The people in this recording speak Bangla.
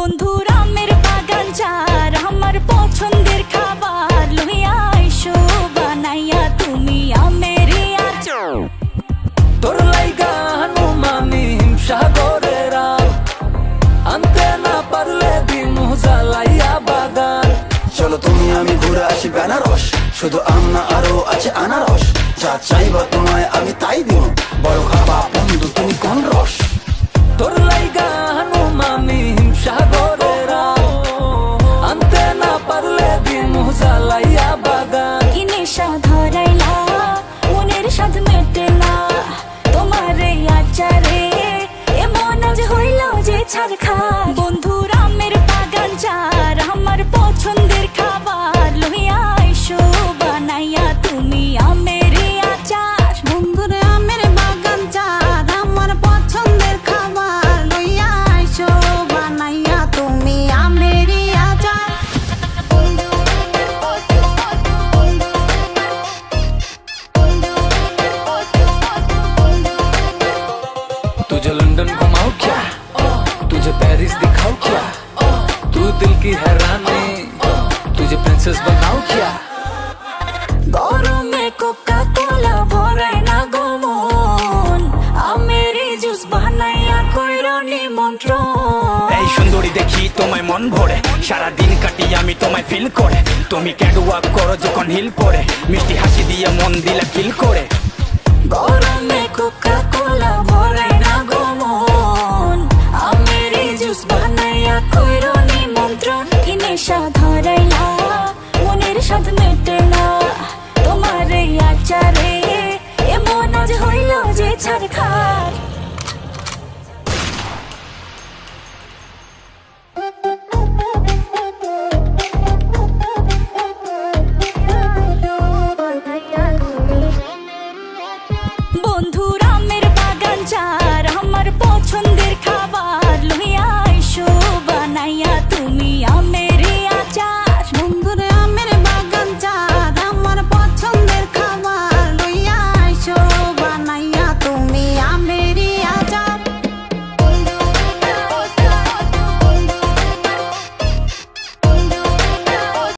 বন্ধুর আমের বাগান চার আমার পছন্দের খাবার লইয়া আইসো বানাইয়া তুমি আমের আচার। তোর লাইগা হানুমানি হিমসাগরের আম আনতে না পারলে দিমু জ্বালাইয়া বাগান। চলো তুমি আমি ঘুরে আসি বেনারস, শুধু আম না আরো আছে আনারস। যা চাইবা তোমায় আমি তাই দিব, বড় খাবা বন্ধু তুমি কোন রস। তোর লাইগা হানুমানি হিমসাগরের আম আনতে না পারলে দিমু জ্বালাইয়া বাগান। কি নেশা ধরাইলা মনের স্বাদ মেটে না তোমার এই আচারে, এমন আজ হইল যে ছাড় খা। বন্ধুর আমের বাগান চার আমার পছন্দের খাবার লইয়া আইসো বানাইয়া তুমি আমের আচার। বন্ধুর আমের বাগান চাঁদ আমার পছন্দের খাবার লইয়া আইসো বানাইয়া তুমি আমের আচার। तुझे लंदन घुमाओ क्या, तुझे पेरिस दिखाओ क्या, तू दिल की हैरानी तुझे प्रिंसेस बनाओ क्या। গরমে কোকা কোলা ভরাই না গো মন, আমের জুস বানাইয়া কইরো নিমন্ত্রণ। এই সুন্দরী দেখি তোমায় মন ভরে, সারা দিন কাটি আমি তোমায় ফিল করে। তুমি ক্যাটওয়াক করো যখন হিল পরে, মিষ্টি হাসি দিয়ে মন দিলা কিল করে। গরমে কোকা কোলা ভরাই না গো মন, আমের জুস বানাইয়া কইরো